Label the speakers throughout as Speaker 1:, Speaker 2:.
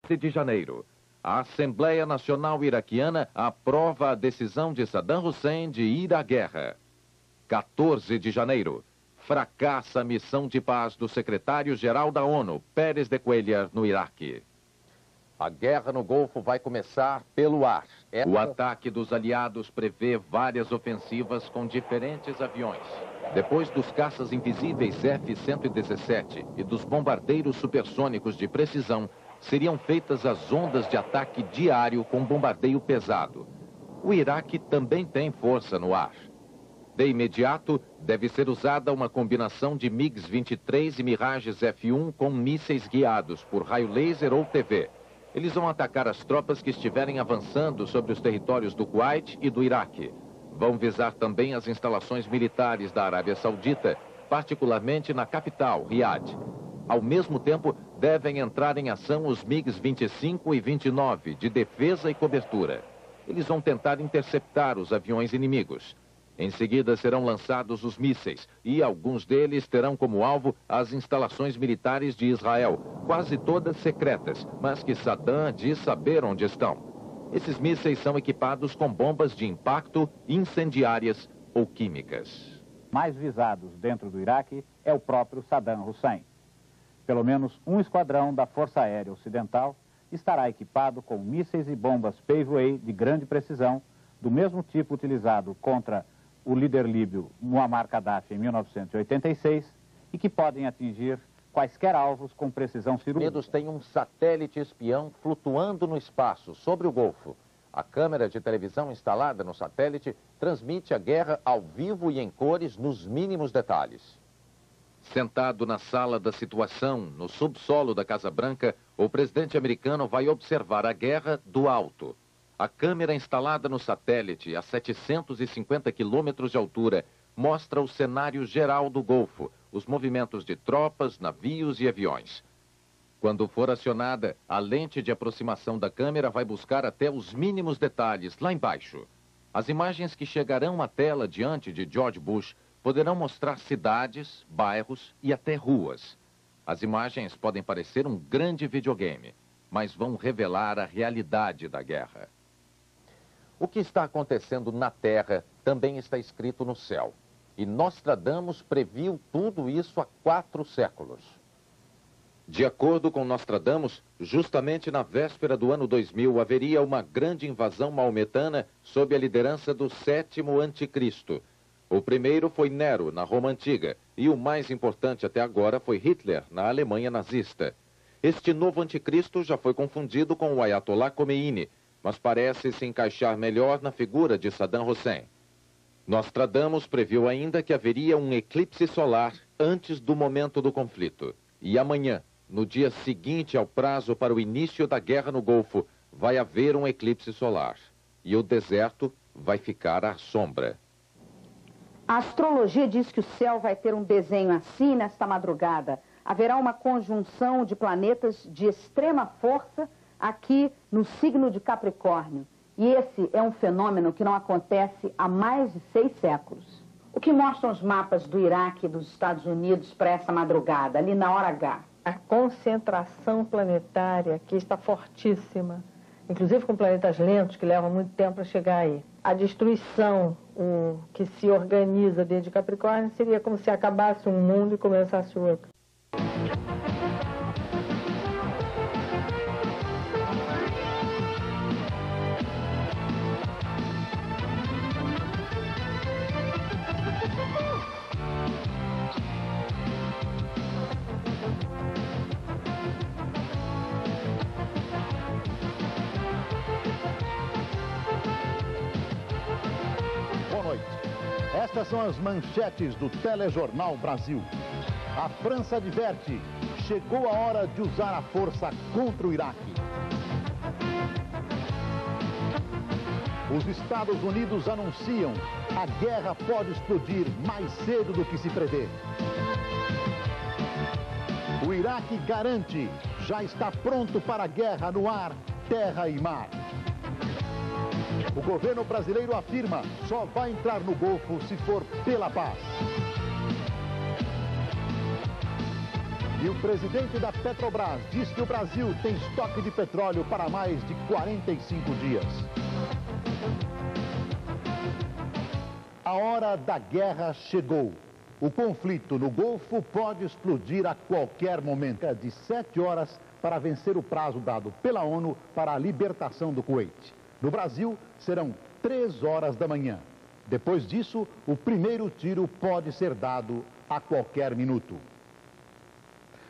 Speaker 1: de janeiro. A Assembleia Nacional Iraquiana aprova a decisão de Saddam Hussein de ir à guerra. 14 de janeiro. Fracassa a missão de paz do secretário-geral da ONU, Pérez de Cuéllar, no Iraque. A guerra no Golfo vai começar pelo ar. O ataque dos aliados prevê várias ofensivas com diferentes aviões. Depois dos caças invisíveis F-117 e dos bombardeiros supersônicos de precisão, seriam feitas as ondas de ataque diário com bombardeio pesado. O Iraque também tem força no ar. De imediato, deve ser usada uma combinação de MiG-23 e Mirages F-1 com mísseis guiados por raio laser ou TV. Eles vão atacar as tropas que estiverem avançando sobre os territórios do Kuwait e do Iraque. Vão visar também as instalações militares da Arábia Saudita, particularmente na capital, Riad. Ao mesmo tempo, devem entrar em ação os MiGs 25 e 29, de defesa e cobertura. Eles vão tentar interceptar os aviões inimigos. Em seguida, serão lançados os mísseis, e alguns deles terão como alvo as instalações militares de Israel, quase todas secretas, mas que Saddam diz saber onde estão. Esses mísseis são equipados com bombas de impacto, incendiárias ou químicas.
Speaker 2: Mais visados dentro do Iraque é o próprio Saddam Hussein. Pelo menos um esquadrão da Força Aérea Ocidental estará equipado com mísseis e bombas Paveway de grande precisão, do mesmo tipo utilizado contra o líder líbio Muammar Gaddafi em 1986 e que podem atingir quaisquer alvos com precisão cirúrgica.
Speaker 1: Estados Unidos tem um satélite espião flutuando no espaço sobre o Golfo. A câmera de televisão instalada no satélite transmite a guerra ao vivo e em cores nos mínimos detalhes. Sentado na sala da situação, no subsolo da Casa Branca, o presidente americano vai observar a guerra do alto. A câmera instalada no satélite, a 750 quilômetros de altura, mostra o cenário geral do Golfo, os movimentos de tropas, navios e aviões. Quando for acionada, a lente de aproximação da câmera vai buscar até os mínimos detalhes, lá embaixo. As imagens que chegarão à tela diante de George Bush poderão mostrar cidades, bairros e até ruas. As imagens podem parecer um grande videogame, mas vão revelar a realidade da guerra. O que está acontecendo na Terra também está escrito no céu. E Nostradamus previu tudo isso há 4 séculos. De acordo com Nostradamus, justamente na véspera do ano 2000 haveria uma grande invasão maometana sob a liderança do 7º anticristo. O primeiro foi Nero, na Roma Antiga, e o mais importante até agora foi Hitler, na Alemanha nazista. Este novo anticristo já foi confundido com o Ayatollah Khomeini, mas parece se encaixar melhor na figura de Saddam Hussein. Nostradamus previu ainda que haveria um eclipse solar antes do momento do conflito. E amanhã, no dia seguinte ao prazo para o início da guerra no Golfo, vai haver um eclipse solar. E o deserto vai ficar à sombra.
Speaker 3: A astrologia diz que o céu vai ter um desenho assim nesta madrugada. Haverá uma conjunção de planetas de extrema força aqui no signo de Capricórnio. E esse é um fenômeno que não acontece há mais de 6 séculos. O que mostram os mapas do Iraque e dos Estados Unidos para essa madrugada, ali na hora H?
Speaker 4: A concentração planetária aqui está fortíssima, inclusive com planetas lentos que levam muito tempo para chegar aí. A destruição que se organiza dentro de Capricórnio seria como se acabasse um mundo e começasse outro.
Speaker 5: Estas são as manchetes do Telejornal Brasil. A França adverte, chegou a hora de usar a força contra o Iraque. Os Estados Unidos anunciam, a guerra pode explodir mais cedo do que se prevê. O Iraque garante, já está pronto para a guerra no ar, terra e mar. O governo brasileiro afirma, só vai entrar no Golfo se for pela paz. E o presidente da Petrobras diz que o Brasil tem estoque de petróleo para mais de 45 dias. A hora da guerra chegou. O conflito no Golfo pode explodir a qualquer momento. É de 7 horas para vencer o prazo dado pela ONU para a libertação do Kuwait. No Brasil, serão 3 horas da manhã. Depois disso, o primeiro tiro pode ser dado a qualquer minuto.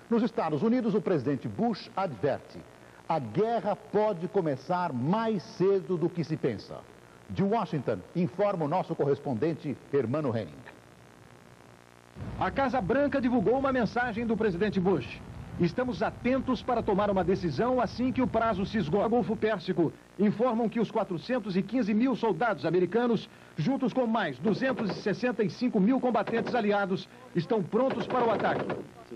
Speaker 5: Nos Estados Unidos, o presidente Bush adverte: a guerra pode começar mais cedo do que se pensa. De Washington, informa o nosso correspondente Hermano Henning.
Speaker 6: A Casa Branca divulgou uma mensagem do presidente Bush. Estamos atentos para tomar uma decisão assim que o prazo se esgota. O Golfo Pérsico informam que os 415 mil soldados americanos, juntos com mais 265 mil combatentes aliados, estão prontos para o ataque.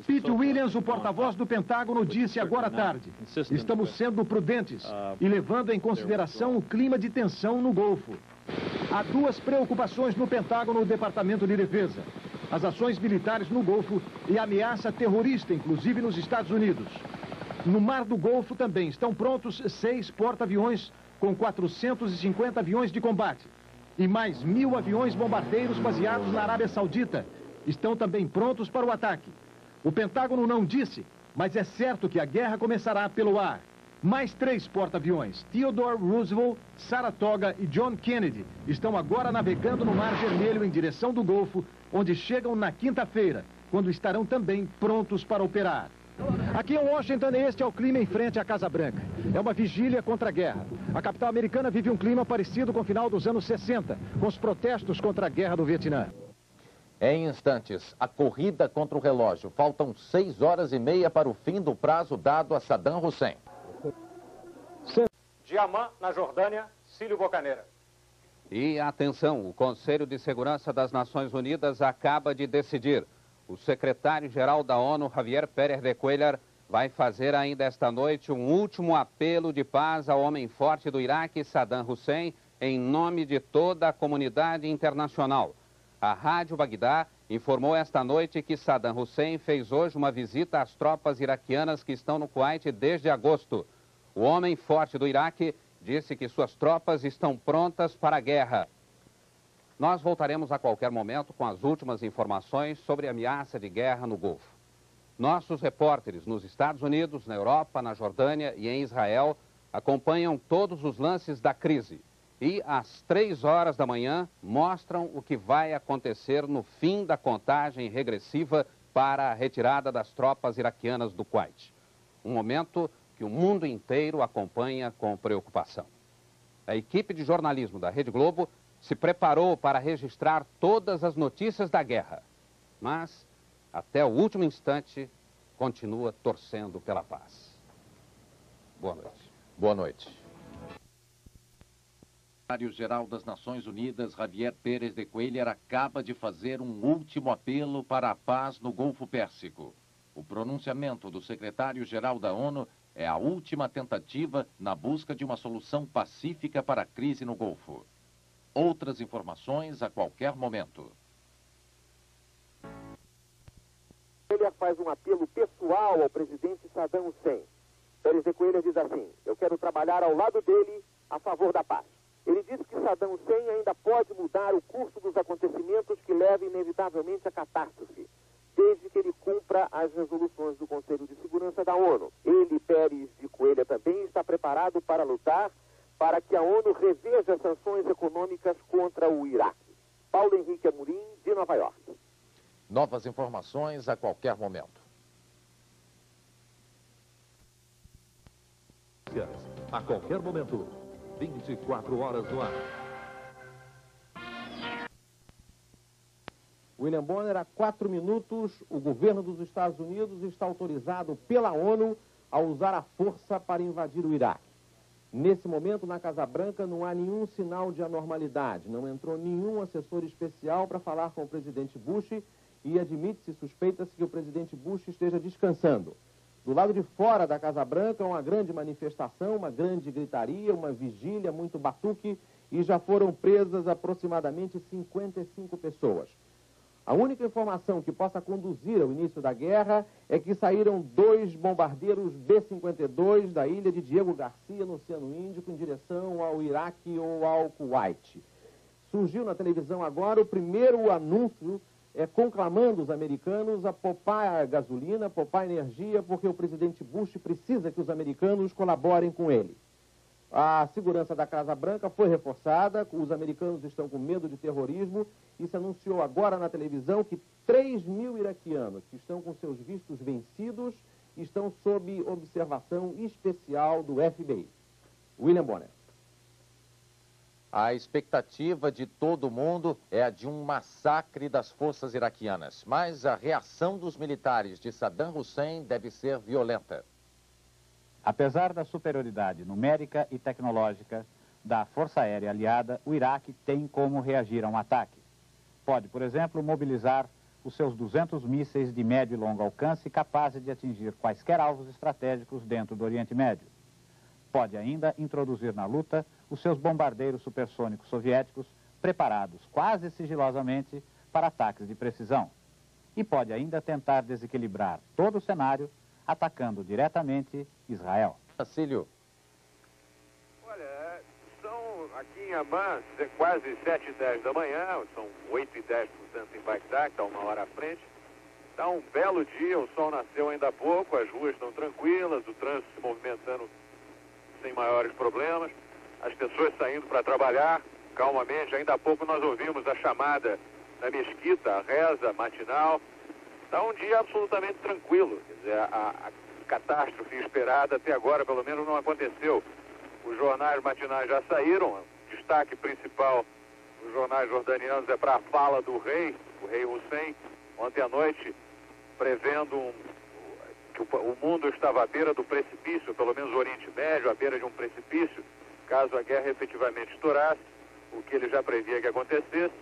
Speaker 6: Pete Williams, o porta-voz do Pentágono, disse agora à tarde: estamos sendo prudentes e levando em consideração o clima de tensão no Golfo. Há 2 preocupações no Pentágono e Departamento de Defesa: as ações militares no Golfo e a ameaça terrorista, inclusive nos Estados Unidos. No Mar do Golfo também estão prontos 6 porta-aviões com 450 aviões de combate e mais 1.000 aviões bombardeiros baseados na Arábia Saudita. Estão também prontos para o ataque. O Pentágono não disse, mas é certo que a guerra começará pelo ar. Mais 3 porta-aviões, Theodore Roosevelt, Saratoga e John Kennedy, estão agora navegando no Mar Vermelho em direção do Golfo, onde chegam na quinta-feira, quando estarão também prontos para operar. Aqui em Washington, este é o clima em frente à Casa Branca. É uma vigília contra a guerra. A capital americana vive um clima parecido com o final dos anos 60, com os protestos contra a guerra do Vietnã.
Speaker 1: Em instantes, a corrida contra o relógio. Faltam 6 horas e meia para o fim do prazo dado a Saddam Hussein.
Speaker 7: De Amman, na Jordânia, Cílio Bocaneira.
Speaker 8: E atenção, o Conselho de Segurança das Nações Unidas acaba de decidir. O secretário-geral da ONU, Javier Pérez de Cuéllar, vai fazer ainda esta noite um último apelo de paz ao homem forte do Iraque, Saddam Hussein, em nome de toda a comunidade internacional. A Rádio Bagdá informou esta noite que Saddam Hussein fez hoje uma visita às tropas iraquianas que estão no Kuwait desde agosto. O homem forte do Iraque disse que suas tropas estão prontas para a guerra. Nós voltaremos a qualquer momento com as últimas informações sobre a ameaça de guerra no Golfo. Nossos repórteres nos Estados Unidos, na Europa, na Jordânia e em Israel acompanham todos os lances da crise e, às 3 horas da manhã, mostram o que vai acontecer no fim da contagem regressiva para a retirada das tropas iraquianas do Kuwait. Um momento que o mundo inteiro acompanha com preocupação. A equipe de jornalismo da Rede Globo se preparou para registrar todas as notícias da guerra, mas, até o último instante, continua torcendo pela paz. Boa noite.
Speaker 1: Boa noite. O secretário-geral das Nações Unidas, Javier Pérez de Cuéllar, acaba de fazer um último apelo para a paz no Golfo Pérsico. O pronunciamento do secretário-geral da ONU é a última tentativa na busca de uma solução pacífica para a crise no Golfo. Outras informações a qualquer momento.
Speaker 9: Ele faz um apelo pessoal ao presidente Saddam Hussein. Pérez de Cuéllar diz assim: eu quero trabalhar ao lado dele a favor da paz. Ele diz que Saddam Hussein ainda pode mudar o curso dos acontecimentos que leva inevitavelmente à catástrofe, desde que ele cumpra as resoluções do Conselho de Segurança da ONU. Ele, Pérez de Cuéllar, também está preparado para lutar para que a ONU reveja as sanções econômicas contra o Iraque. Paulo Henrique Amorim, de Nova York.
Speaker 1: Novas informações a qualquer momento.
Speaker 10: A qualquer momento, 24 horas no ar.
Speaker 11: William Bonner, há 4 minutos, o governo dos Estados Unidos está autorizado pela ONU a usar a força para invadir o Iraque. Nesse momento, na Casa Branca, não há nenhum sinal de anormalidade. Não entrou nenhum assessor especial para falar com o presidente Bush e admite-se, suspeita-se que o presidente Bush esteja descansando. Do lado de fora da Casa Branca, uma grande manifestação, uma grande gritaria, uma vigília, muito batuque, e já foram presas aproximadamente 55 pessoas. A única informação que possa conduzir ao início da guerra é que saíram 2 bombardeiros B-52 da ilha de Diego Garcia, no Oceano Índico, em direção ao Iraque ou ao Kuwait. Surgiu na televisão agora o primeiro anúncio conclamando os americanos a poupar a gasolina, poupar a energia, porque o presidente Bush precisa que os americanos colaborem com ele. A segurança da Casa Branca foi reforçada, os americanos estão com medo de terrorismo e se anunciou agora na televisão que 3.000 iraquianos que estão com seus vistos vencidos estão sob observação especial do FBI. William Bonner.
Speaker 1: A expectativa de todo mundo é a de um massacre das forças iraquianas, mas a reação dos militares de Saddam Hussein deve ser violenta.
Speaker 2: Apesar da superioridade numérica e tecnológica da Força Aérea Aliada, o Iraque tem como reagir a um ataque. Pode, por exemplo, mobilizar os seus 200 mísseis de médio e longo alcance capazes de atingir quaisquer alvos estratégicos dentro do Oriente Médio. Pode ainda introduzir na luta os seus bombardeiros supersônicos soviéticos preparados quase sigilosamente para ataques de precisão. E pode ainda tentar desequilibrar todo o cenário atacando diretamente Israel.
Speaker 1: Cílio.
Speaker 12: Olha, são aqui em Amman quase 7h10 da manhã, são 8h10 em Bagdá, que está uma hora à frente. Está um belo dia, o sol nasceu ainda há pouco, as ruas estão tranquilas, o trânsito se movimentando sem maiores problemas, as pessoas saindo para trabalhar calmamente. Ainda há pouco nós ouvimos a chamada na mesquita, a reza matinal. Está um dia absolutamente tranquilo, quer dizer, a catástrofe esperada até agora pelo menos não aconteceu. Os jornais matinais já saíram, o destaque principal dos jornais jordanianos é para a fala do rei, o rei Hussein, ontem à noite, prevendo que o mundo estava à beira do precipício, pelo menos o Oriente Médio, à beira de um precipício, caso a guerra efetivamente estourasse, o que ele já previa que acontecesse.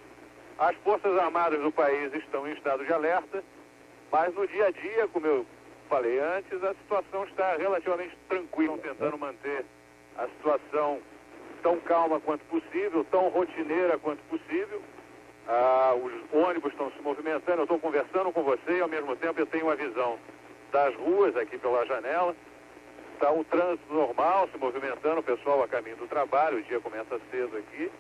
Speaker 12: As Forças Armadas do país estão em estado de alerta, mas no dia a dia, como eu falei antes, a situação está relativamente tranquila, tentando manter a situação tão calma quanto possível, tão rotineira quanto possível. Os ônibus estão se movimentando, eu estou conversando com você e ao mesmo tempo eu tenho uma visão das ruas aqui pela janela. Está um trânsito normal se movimentando, o pessoal a caminho do trabalho, o dia começa cedo aqui.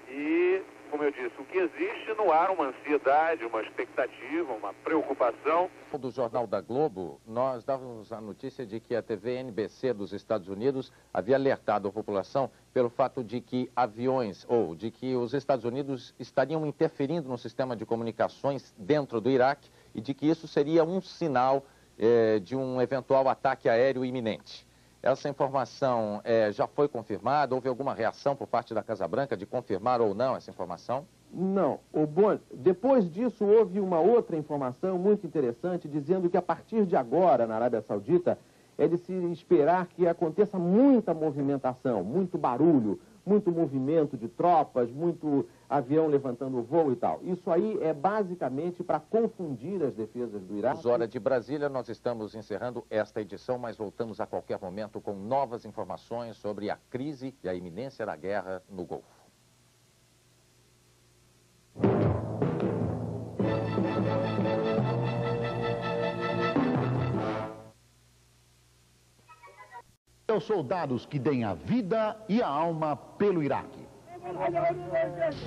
Speaker 12: E, como eu disse, o que existe no ar uma ansiedade, uma expectativa, uma preocupação.
Speaker 1: Do Jornal da Globo, nós dávamos a notícia de que a TV NBC dos Estados Unidos havia alertado a população pelo fato de que aviões, ou de que os Estados Unidos estariam interferindo no sistema de comunicações dentro do Iraque e de que isso seria um sinal de um eventual ataque aéreo iminente. Essa informação já foi confirmada? Houve alguma reação por parte da Casa Branca de confirmar ou não essa informação?
Speaker 11: Não. Depois disso, houve uma outra informação muito interessante, dizendo que a partir de agora, na Arábia Saudita, é de se esperar que aconteça muita movimentação, muito barulho, muito movimento de tropas, muito avião levantando o voo e tal. Isso aí é basicamente para confundir as defesas do Iraque.
Speaker 1: Hora de Brasília, nós estamos encerrando esta edição, mas voltamos a qualquer momento com novas informações sobre a crise e a iminência da guerra no Golfo.
Speaker 5: Os soldados que deem a vida e a alma pelo Iraque.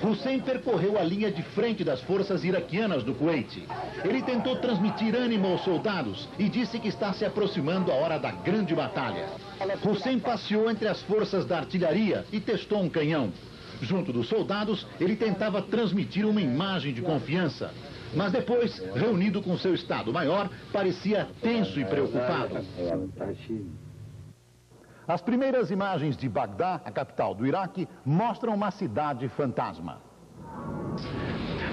Speaker 5: Hussein percorreu a linha de frente das forças iraquianas do Kuwait. Ele tentou transmitir ânimo aos soldados e disse que está se aproximando a hora da grande batalha. Hussein passeou entre as forças da artilharia e testou um canhão. Junto dos soldados, ele tentava transmitir uma imagem de confiança. Mas depois, reunido com seu Estado-Maior, parecia tenso e preocupado. As primeiras imagens de Bagdá, a capital do Iraque, mostram uma cidade fantasma.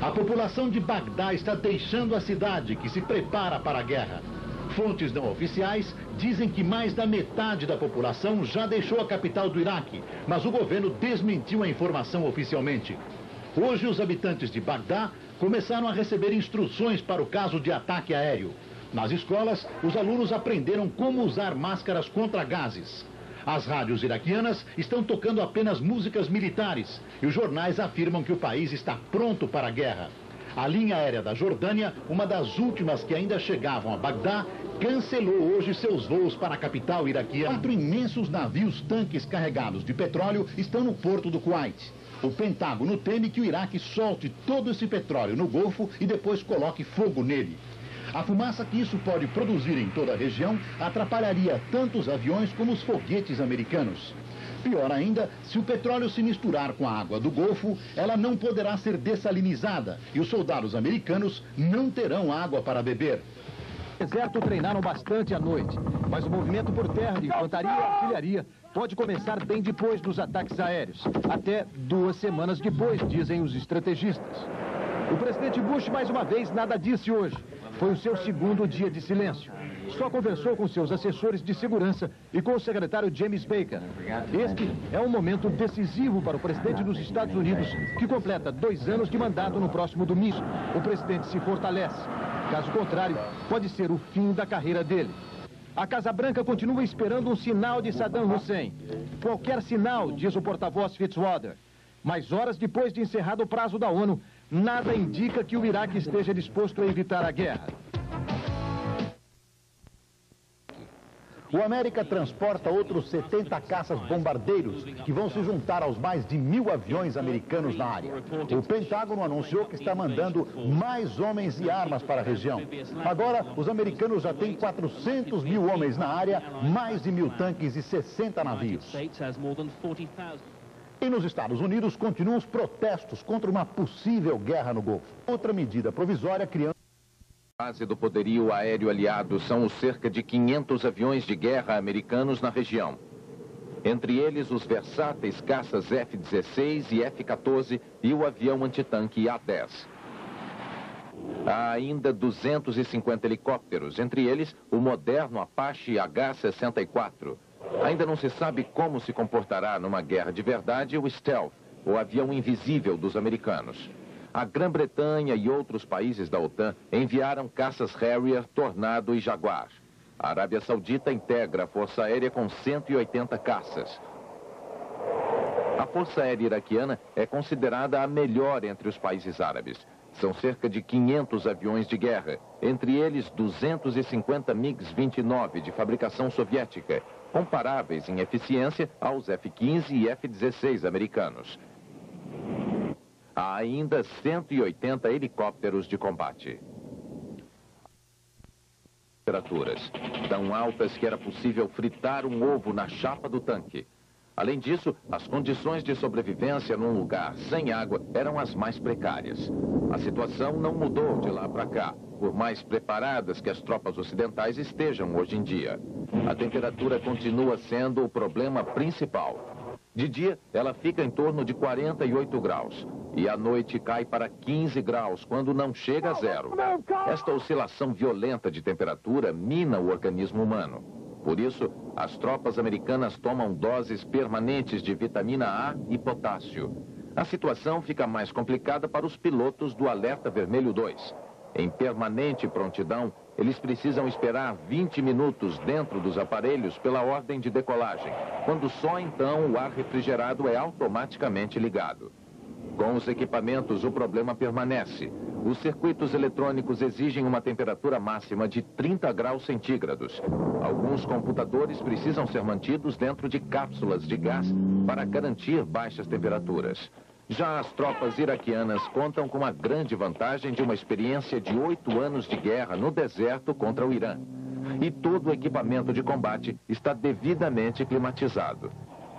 Speaker 5: A população de Bagdá está deixando a cidade, que se prepara para a guerra. Fontes não oficiais dizem que mais da metade da população já deixou a capital do Iraque, mas o governo desmentiu a informação oficialmente. Hoje, os habitantes de Bagdá começaram a receber instruções para o caso de ataque aéreo. Nas escolas, os alunos aprenderam como usar máscaras contra gases. As rádios iraquianas estão tocando apenas músicas militares e os jornais afirmam que o país está pronto para a guerra. A linha aérea da Jordânia, uma das últimas que ainda chegavam a Bagdá, cancelou hoje seus voos para a capital iraquiana. 4 imensos navios-tanques carregados de petróleo estão no porto do Kuwait. O Pentágono teme que o Iraque solte todo esse petróleo no Golfo e depois coloque fogo nele. A fumaça que isso pode produzir em toda a região atrapalharia tanto os aviões como os foguetes americanos. Pior ainda, se o petróleo se misturar com a água do Golfo, ela não poderá ser dessalinizada e os soldados americanos não terão água para beber.
Speaker 6: O deserto treinaram bastante à noite, mas o movimento por terra de infantaria e artilharia pode começar bem depois dos ataques aéreos, até 2 semanas depois, dizem os estrategistas. O presidente Bush, mais uma vez, nada disse hoje. Foi o seu 2º dia de silêncio. Só conversou com seus assessores de segurança e com o secretário James Baker. Este é um momento decisivo para o presidente dos Estados Unidos, que completa 2 anos de mandato no próximo domingo. O presidente se fortalece. Caso contrário, pode ser o fim da carreira dele. A Casa Branca continua esperando um sinal de Saddam Hussein. Qualquer sinal, diz o porta-voz Fitzwater. Mas horas depois de encerrado o prazo da ONU, nada indica que o Iraque esteja disposto a evitar a guerra.
Speaker 5: O América transporta outros 70 caças bombardeiros, que vão se juntar aos mais de 1.000 aviões americanos na área. O Pentágono anunciou que está mandando mais homens e armas para a região. Agora, os americanos já têm 400 mil homens na área, mais de 1.000 tanques e 60 navios. E nos Estados Unidos continuam os protestos contra uma possível guerra no Golfo. Outra medida provisória criando...
Speaker 1: A base do poderio aéreo aliado são os cerca de 500 aviões de guerra americanos na região. Entre eles, os versáteis caças F-16 e F-14 e o avião antitanque A-10. Há ainda 250 helicópteros, entre eles o moderno Apache H-64. Ainda não se sabe como se comportará numa guerra de verdade o Stealth, o avião invisível dos americanos. A Grã-Bretanha e outros países da OTAN enviaram caças Harrier, Tornado e Jaguar. A Arábia Saudita integra a Força Aérea com 180 caças. A Força Aérea iraquiana é considerada a melhor entre os países árabes. São cerca de 500 aviões de guerra, entre eles 250 MiG-29 de fabricação soviética, comparáveis em eficiência aos F-15 e F-16 americanos. Há ainda 180 helicópteros de combate. Temperaturas tão altas que era possível fritar um ovo na chapa do tanque. Além disso, as condições de sobrevivência num lugar sem água eram as mais precárias. A situação não mudou de lá para cá, por mais preparadas que as tropas ocidentais estejam hoje em dia. A temperatura continua sendo o problema principal. De dia, ela fica em torno de 48 graus. E à noite cai para 15 graus, quando não chega a 0. Esta oscilação violenta de temperatura mina o organismo humano. Por isso, as tropas americanas tomam doses permanentes de vitamina A e potássio. A situação fica mais complicada para os pilotos do Alerta Vermelho 2. Em permanente prontidão, eles precisam esperar 20 minutos dentro dos aparelhos pela ordem de decolagem, quando só então o ar refrigerado é automaticamente ligado. Com os equipamentos, o problema permanece. Os circuitos eletrônicos exigem uma temperatura máxima de 30 graus centígrados. Alguns computadores precisam ser mantidos dentro de cápsulas de gás para garantir baixas temperaturas. Já as tropas iraquianas contam com a grande vantagem de uma experiência de 8 anos de guerra no deserto contra o Irã. E todo o equipamento de combate está devidamente climatizado.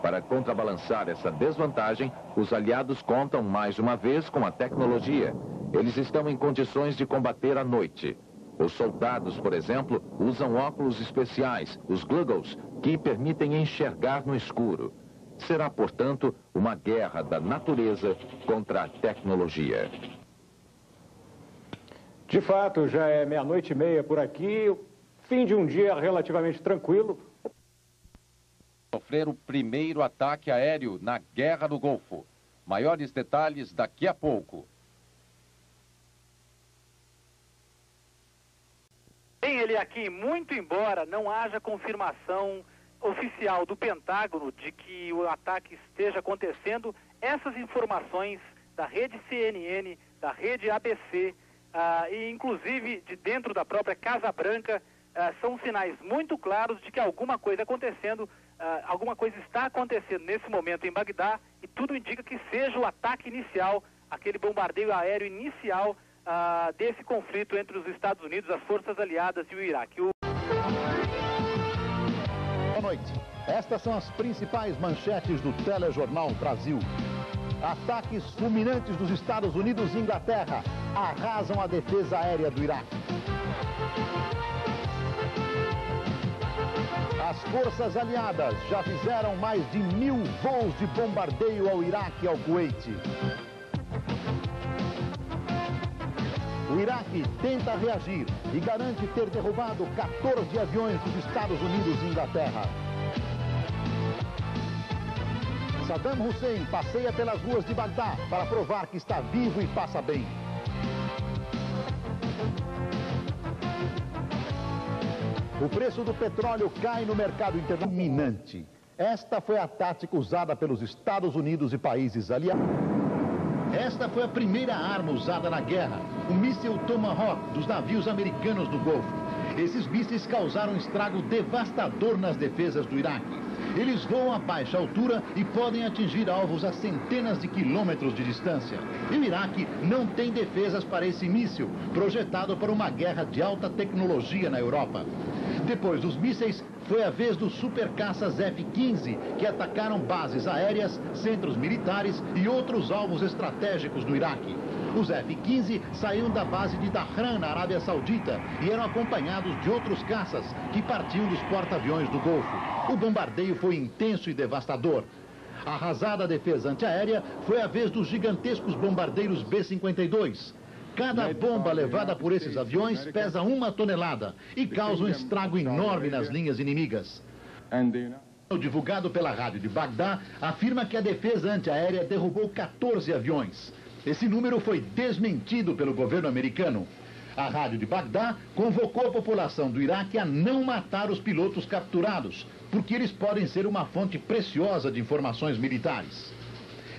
Speaker 1: Para contrabalançar essa desvantagem, os aliados contam mais uma vez com a tecnologia. Eles estão em condições de combater à noite. Os soldados, por exemplo, usam óculos especiais, os goggles, que permitem enxergar no escuro. Será, portanto, uma guerra da natureza contra a tecnologia.
Speaker 7: De fato, já é 00:30 por aqui, fim de um dia relativamente tranquilo.
Speaker 1: Sofrer o primeiro ataque aéreo na Guerra do Golfo. Maiores detalhes daqui a pouco.
Speaker 13: Tem ele aqui, muito embora não haja confirmação oficial do Pentágono de que o ataque esteja acontecendo, essas informações da rede CNN da rede ABC e inclusive de dentro da própria Casa Branca, são sinais muito claros de que alguma coisa alguma coisa está acontecendo nesse momento em Bagdá, e tudo indica que seja o ataque inicial, aquele bombardeio aéreo inicial desse conflito entre os Estados Unidos, as forças aliadas e o Iraque.
Speaker 5: Boa noite. Estas são as principais manchetes do Telejornal Brasil. Ataques fulminantes dos Estados Unidos e Inglaterra arrasam a defesa aérea do Iraque. As forças aliadas já fizeram mais de 1000 voos de bombardeio ao Iraque e ao Kuwait. O Iraque tenta reagir e garante ter derrubado 14 aviões dos Estados Unidos e Inglaterra. Saddam Hussein passeia pelas ruas de Bagdá para provar que está vivo e passa bem. O preço do petróleo cai no mercado internacional. Esta foi a tática usada pelos Estados Unidos e países aliados. Esta foi a primeira arma usada na guerra, o míssil Tomahawk dos navios americanos do Golfo. Esses mísseis causaram um estrago devastador nas defesas do Iraque. Eles voam a baixa altura e podem atingir alvos a centenas de quilômetros de distância. E o Iraque não tem defesas para esse míssil, projetado para uma guerra de alta tecnologia na Europa. Depois dos mísseis, foi a vez dos supercaças F-15, que atacaram bases aéreas, centros militares e outros alvos estratégicos do Iraque. Os F-15 saíam da base de Dhahran, na Arábia Saudita, e eram acompanhados de outros caças, que partiam dos porta-aviões do Golfo. O bombardeio foi intenso e devastador. Arrasada a defesa antiaérea, foi a vez dos gigantescos bombardeiros B-52. Cada bomba levada por esses aviões pesa 1 tonelada e causa um estrago enorme nas linhas inimigas. O divulgado pela rádio de Bagdá afirma que a defesa antiaérea derrubou 14 aviões. Esse número foi desmentido pelo governo americano. A rádio de Bagdá convocou a população do Iraque a não matar os pilotos capturados, porque eles podem ser uma fonte preciosa de informações militares.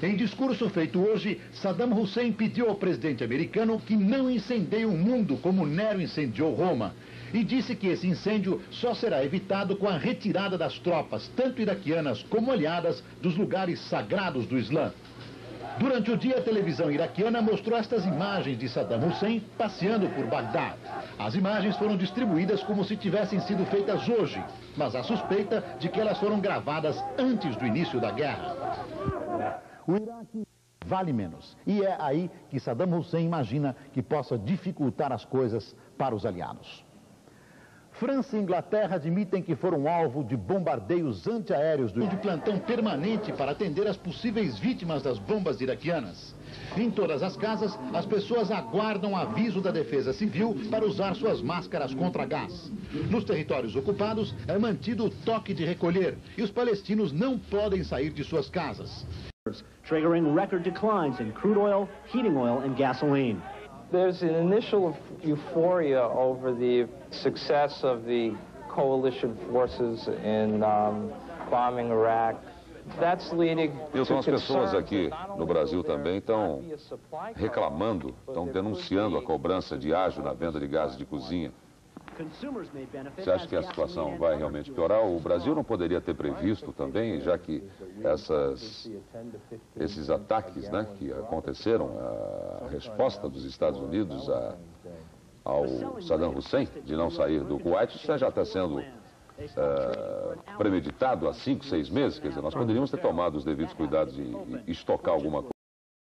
Speaker 5: Em discurso feito hoje, Saddam Hussein pediu ao presidente americano que não incendeie o mundo como Nero incendiou Roma, e disse que esse incêndio só será evitado com a retirada das tropas, tanto iraquianas como aliadas, dos lugares sagrados do Islã. Durante o dia, a televisão iraquiana mostrou estas imagens de Saddam Hussein passeando por Bagdá. As imagens foram distribuídas como se tivessem sido feitas hoje, mas há suspeita de que elas foram gravadas antes do início da guerra. O Iraque vale menos, e é aí que Saddam Hussein imagina que possa dificultar as coisas para os aliados. França e Inglaterra admitem que foram alvo de bombardeios antiaéreos de plantão permanente para atender as possíveis vítimas das bombas iraquianas. Em todas as casas, as pessoas aguardam aviso da Defesa Civil para usar suas máscaras contra gás. Nos territórios ocupados, é mantido o toque de recolher e os palestinos não podem sair de suas casas.
Speaker 14: Triggering record declines in crude oil, heating oil, and gasoline.
Speaker 15: There's an initial euphoria over the success of the coalition forces in bombing Iraq. That's leading
Speaker 16: Então as pessoas aqui no Brasil também estão reclamando, estão denunciando a cobrança de ágio na venda de gás de cozinha. Você acha que a situação vai realmente piorar? O Brasil não poderia ter previsto também, já que esses ataques, né, que aconteceram, a resposta dos Estados Unidos ao Saddam Hussein de não sair do Kuwait, isso já está sendo premeditado há 5, 6 meses. Quer dizer, nós poderíamos ter tomado os devidos cuidados e estocar alguma coisa.